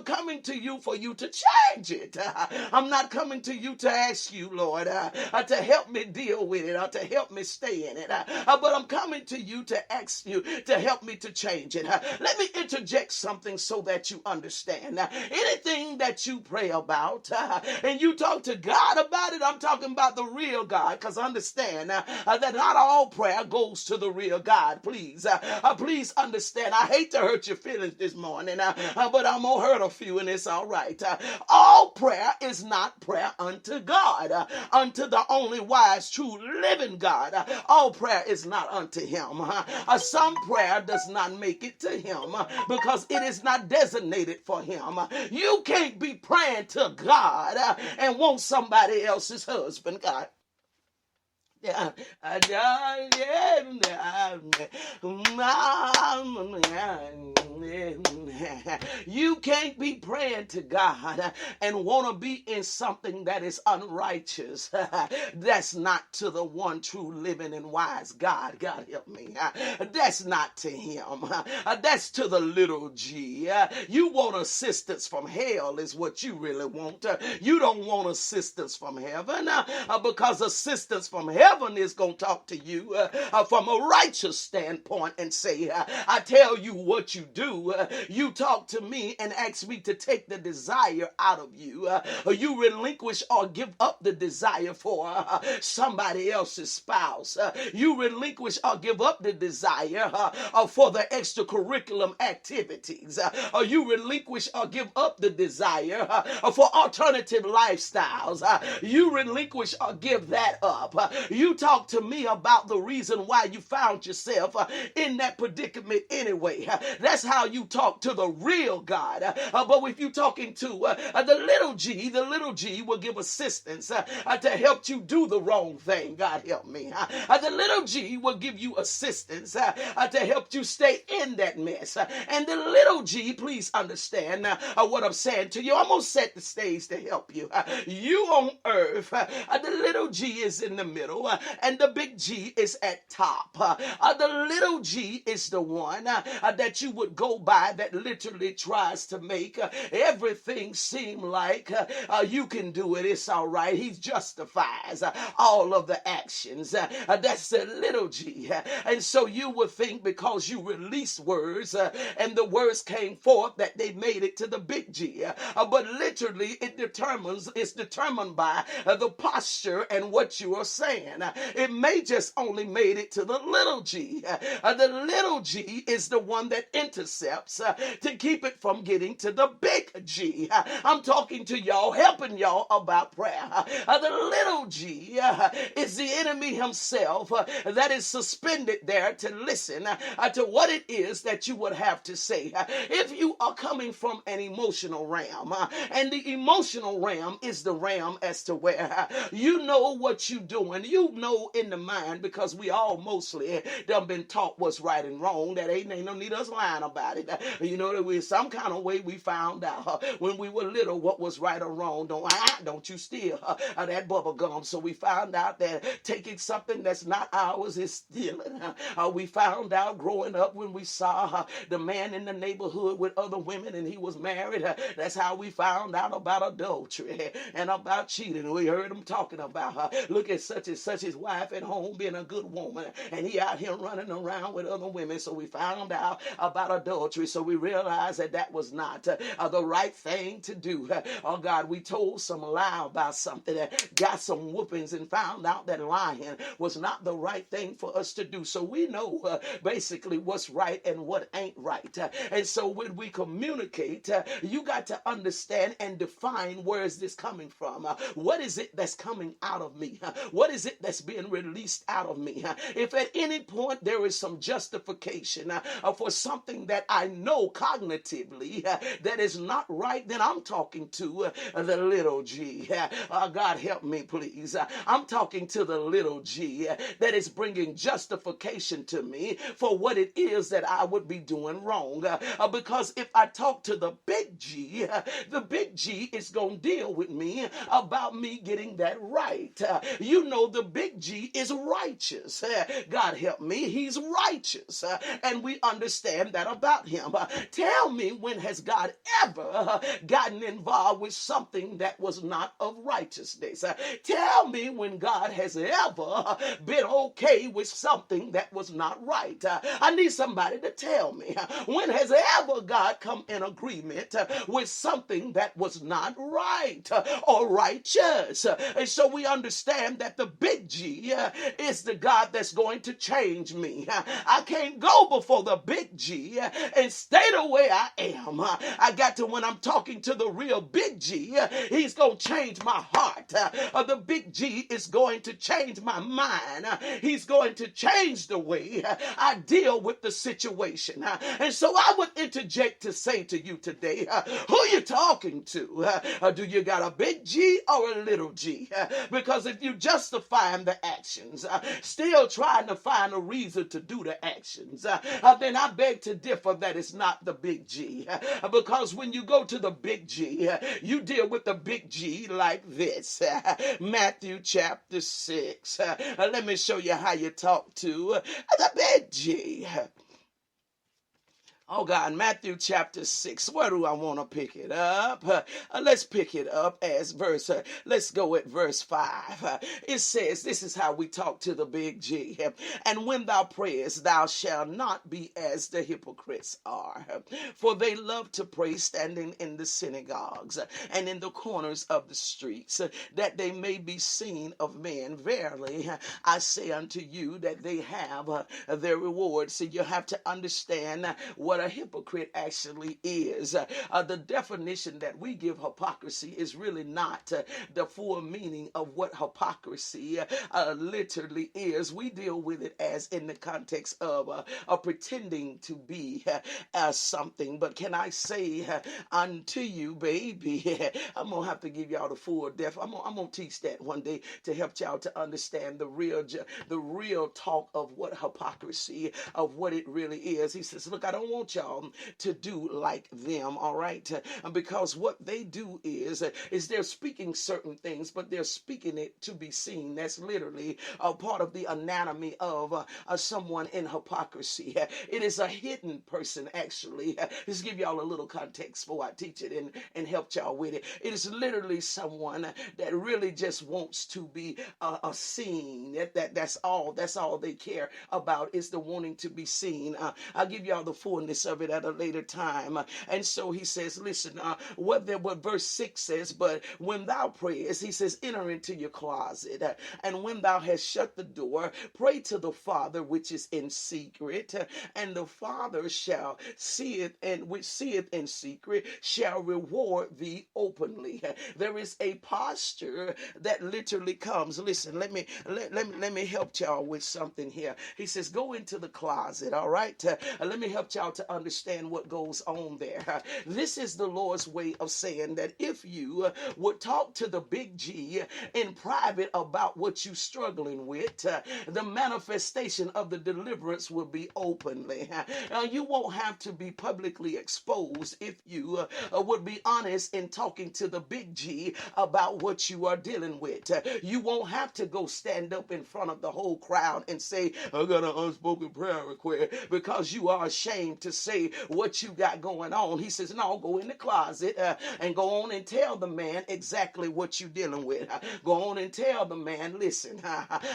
coming to you for you to change it. I'm not coming to you to ask you, Lord, to help me deal with it or to help me stay in it. But I'm coming to you to ask you to help me to change it. Let me interject something so that you understand. Anything that you pray about and you talk to God about it, I'm talking about the real God, because understand that not all prayer goes to the real God. Please understand. I hate to hurt your feelings this morning, but I'm going to hurt a few and it's all right. All prayer is not prayer unto God, unto the only wise, true, living God. All prayer is not unto him. Some prayer does not make it to him because it is not designated for him. You can't be praying to God and want somebody else's husband, God. You can't be praying to God and want to be in something that is unrighteous. That's not to the one true living and wise God. God help me. That's not to him. That's to the little g. You want assistance from hell is what you really want. You don't want assistance from heaven because assistance from heaven is going to talk to you from a righteous standpoint and say, I tell you what you do. You talk to me and ask me to take the desire out of you. You relinquish or give up the desire for somebody else's spouse. You relinquish or give up the desire for the extracurricular activities. You relinquish or give up the desire for alternative lifestyles. You relinquish or give that up. You talk to me about the reason why you found yourself in that predicament anyway. That's how you talk to the real God. But if you're talking to the little g will give assistance to help you do the wrong thing. God help me. The little g will give you assistance to help you stay in that mess. And the little g, please understand what I'm saying to you. I'm going to set the stage to help you. You on earth, the little g is in the middle and the big G is at top. The little g is the one that you would go by that literally tries to make everything seem like you can do it. It's all right. He justifies all of the actions. That's the little g. And so you would think because you release words and the words came forth that they made it to the big G. But literally it's determined by the posture and what you are saying. It may just only made it to the little g. The little g is the one that intercepts to keep it from getting to the big G. I'm talking to y'all, helping y'all about prayer. The little g is the enemy himself that is suspended there to listen to what it is that you would have to say. If you are coming from an emotional realm, and the emotional realm is the realm as to where you know what you're doing, you know in the mind, because we all mostly done been taught what's right and wrong. That ain't no need us lying about it. You know that we some kind of way we found out when we were little what was right or wrong. Don't you steal that bubble gum. So we found out that taking something that's not ours is stealing. We found out growing up when we saw the man in the neighborhood with other women and he was married. That's how we found out about adultery and about cheating. We heard him talking about look at such and such, his wife at home being a good woman, and he out here running around with other women. So we found out about adultery. So we realized that was not the right thing to do. Oh God, we told some lie about something that got some whoopings and found out that lying was not the right thing for us to do. So we know basically what's right and what ain't right. And so when we communicate, you got to understand and define where is this coming from. What is it that's coming out of me? What is it that's being released out of me? If at any point there is some justification for something that I know cognitively that is not right, then I'm talking to the little g. God help me, please. I'm talking to the little g that is bringing justification to me for what it is that I would be doing wrong. Because if I talk to the big G is going to deal with me about me getting that right. You know, the big G is righteous. God help me, he's righteous. And we understand that about him. Tell me, when has God ever gotten involved with something that was not of righteousness? Tell me when God has ever been okay with something that was not right. I need somebody to tell me. When has ever God come in agreement with something that was not right or righteous? And so we understand that the big G is the God that's going to change me. I can't go before the big G and stay the way I am. I got to, when I'm talking to the real big G, he's going to change my heart. The big G is going to change my mind. He's going to change the way I deal with the situation. And so I would interject to say to you today, who you talking to? Do you got a big G or a little G? Because if you justifying the actions, still trying to find a reason to do the actions, then I beg to differ that it's not the big G. Because when you go to the big G, you deal with the big G like this. Matthew chapter 6. Let me show you how you talk to the big G. Oh God, Matthew chapter 6. Where do I want to pick it up? Let's pick it up as verse. Let's go at verse 5. It says, this is how we talk to the big G. And when thou prayest, thou shalt not be as the hypocrites are. For they love to pray standing in the synagogues and in the corners of the streets, that they may be seen of men. Verily, I say unto you that they have their reward. So you have to understand what a hypocrite actually is. The definition that we give hypocrisy is really not the full meaning of what hypocrisy literally is. We deal with it as in the context of pretending to be something. But can I say unto you, baby, I'm going to have to give y'all the full def. I'm going to teach that one day to help y'all to understand the real talk of what hypocrisy, of what it really is. He says, look, I don't want y'all to do like them, all right? Because what they do is they're speaking certain things, but they're speaking it to be seen. That's literally a part of the anatomy of someone in hypocrisy. It is a hidden person, actually. Just give y'all a little context before I teach it and help y'all with it. It is literally someone that really just wants to be seen. That's all they care about, is the wanting to be seen. I'll give y'all the fullness of it at a later time. And so he says, listen, what verse 6 says, but when thou prayest, he says, enter into your closet, and when thou hast shut the door, pray to the Father which is in secret, and the Father shall see it, and which seeth in secret shall reward thee openly. There is a posture that literally comes. Listen, let me help y'all with something here. He says, go into the closet, all right? Let me help y'all to understand what goes on there. This is the Lord's way of saying that if you would talk to the big G in private about what you're struggling with, the manifestation of the deliverance will be openly. You won't have to be publicly exposed if you would be honest in talking to the big G about what you are dealing with. You won't have to go stand up in front of the whole crowd and say, I got an unspoken prayer request, because you are ashamed to say what you got going on. He says, no, go in the closet and go on and tell the man exactly what you're dealing with. Go on and tell the man, listen,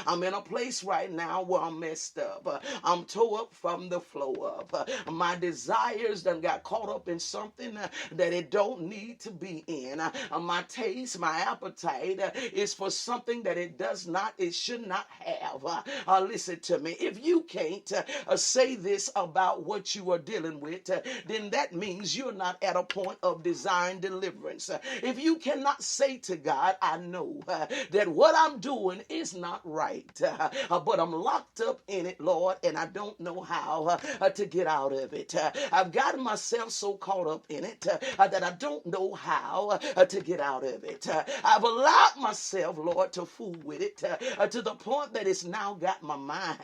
I'm in a place right now where I'm messed up. I'm tore up from the flow up. My desires done got caught up in something that it don't need to be in. My taste, my appetite is for something that it should not have. Listen to me. If you can't say this about what you are dealing with, then that means you're not at a point of desiring deliverance. If you cannot say to God, I know that what I'm doing is not right, but I'm locked up in it, Lord, and I don't know how to get out of it. I've gotten myself so caught up in it that I don't know how to get out of it. I've allowed myself, Lord, to fool with it to the point that it's now got my mind.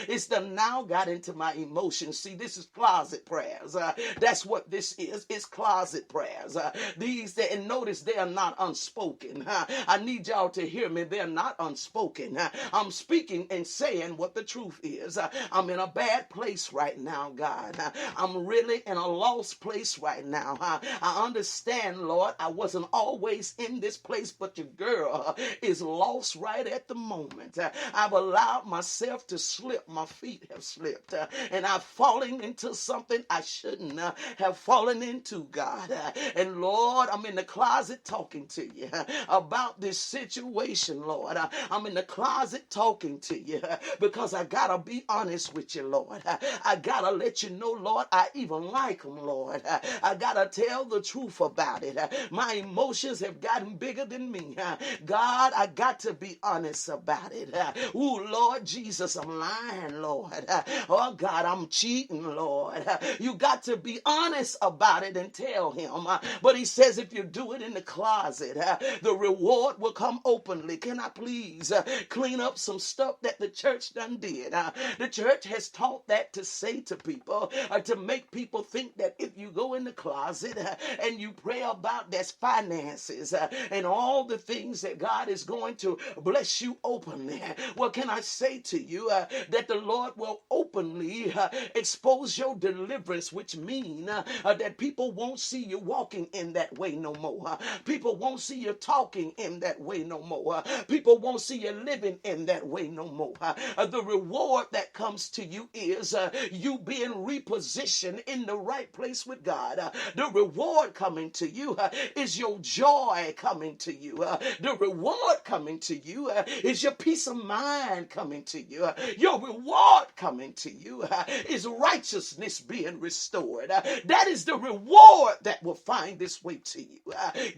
It's now got into my emotions. See, this is why closet prayers. That's what this is. It's closet prayers. And notice they are not unspoken. I need y'all to hear me. They're not unspoken. I'm speaking and saying what the truth is. I'm in a bad place right now, God. I'm really in a lost place right now. I understand, Lord, I wasn't always in this place, but your girl is lost right at the moment. I've allowed myself to slip. My feet have slipped. And I've fallen into something I shouldn't have fallen into, God. And Lord, I'm in the closet talking to you about this situation, Lord. I'm in the closet talking to you because I gotta be honest with you, Lord. I gotta let you know, Lord, I even like them, Lord. I gotta tell the truth about it. My emotions have gotten bigger than me. God, I got to be honest about it. Oh, Lord Jesus, I'm lying, Lord. Oh, God, I'm cheating, Lord. You got to be honest about it and tell him. But he says if you do it in the closet, the reward will come openly. Can I please clean up some stuff that the church done did? The church has taught that to say to people, to make people think that if you go in the closet and you pray about that's finances and all the things that God is going to bless you openly. Well, can I say to you that the Lord will openly expose your deliverance, which mean that people won't see you walking in that way no more. People won't see you talking in that way no more. People won't see you living in that way no more. The reward that comes to you is you being repositioned in the right place with God. The reward coming to you is your joy coming to you. The reward coming to you is your peace of mind coming to you. Your reward coming to you is righteousness being restored. That is the reward that will find its way to you.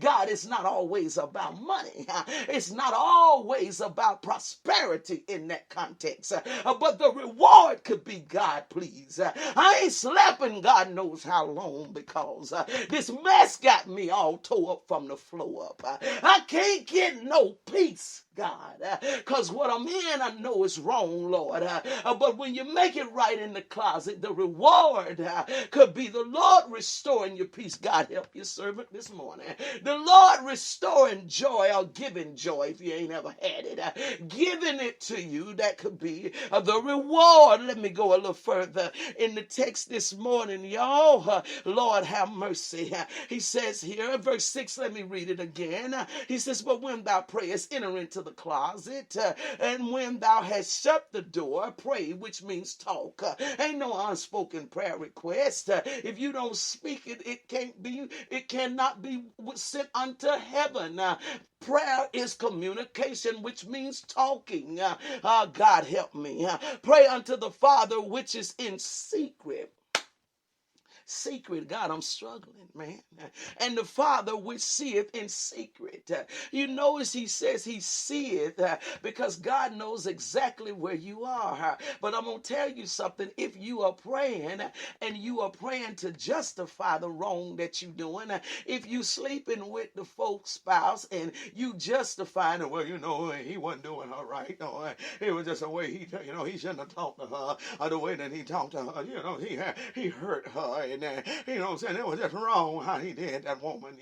God is not always about money. It's not always about prosperity in that context. But the reward could be God, please. I ain't slapping God knows how long because this mess got me all tore up from the floor up. I can't get no peace, God, because what I'm in I know is wrong, Lord. But when you make it right in the closet, the reward could be the Lord restoring your peace. God help your servant this morning. The Lord restoring joy or giving joy if you ain't ever had it. Giving it to you, that could be the reward. Let me go a little further in the text this morning, y'all. Lord have mercy. He says here, verse 6, let me read it again. He says, but when thou prayest, enter into the closet, and when thou hast shut the door, pray, which means talk. Ain't no unspoken prayer request. If you don't speak it, it cannot be sent unto heaven. Prayer is communication, which means talking. God help me. Pray unto the Father which is in secret. Secret, God, I'm struggling, man. And the Father which seeth in secret. You notice he says he seeth because God knows exactly where you are. But I'm going to tell you something. If you are praying and you are praying to justify the wrong that you're doing, if you sleeping with the folks' spouse and you justifying it, well, he wasn't doing her right. No, it was just the way he shouldn't have talked to her the way that he talked to her. He hurt her. And saying it was just wrong how he did that woman,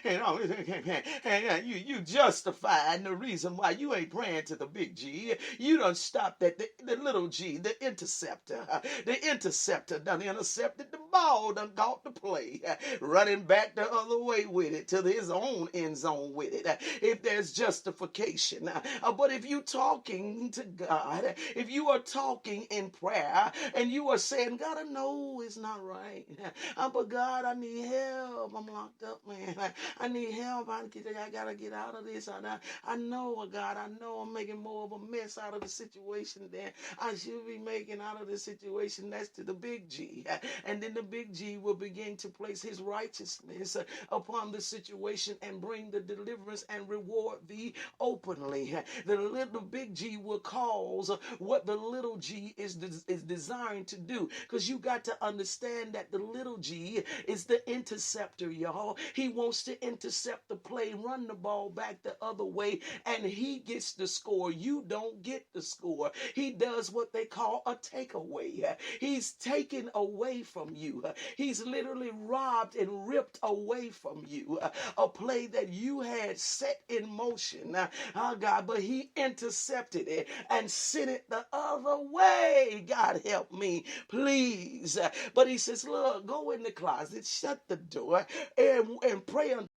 and you justifying the reason why you ain't praying to the big G. You done stopped at the little G, the interceptor. The interceptor done intercepted the ball, done caught the play, running back the other way with it to his own end zone with it. If there's justification, but if you talking to God, if you are talking in prayer and you are saying, God, I know it's not right. But God, I need help. I'm locked up, man. I need help. I gotta get out of this. I know, God, I know I'm making more of a mess out of the situation than I should be making out of the situation. That's to the big G. And then the big G will begin to place his righteousness upon the situation and bring the deliverance and reward thee openly. The little big G will cause what the little G is designed to do. Because you got to understand that that the little G is the interceptor, y'all. He wants to intercept the play, run the ball back the other way, and he gets the score. You don't get the score. He does what they call a takeaway. He's taken away from you. He's literally robbed and ripped away from you a play that you had set in motion. Oh God, but he intercepted it and sent it the other way. God help me, please. But he says, look, go in the closet, shut the door, and pray unto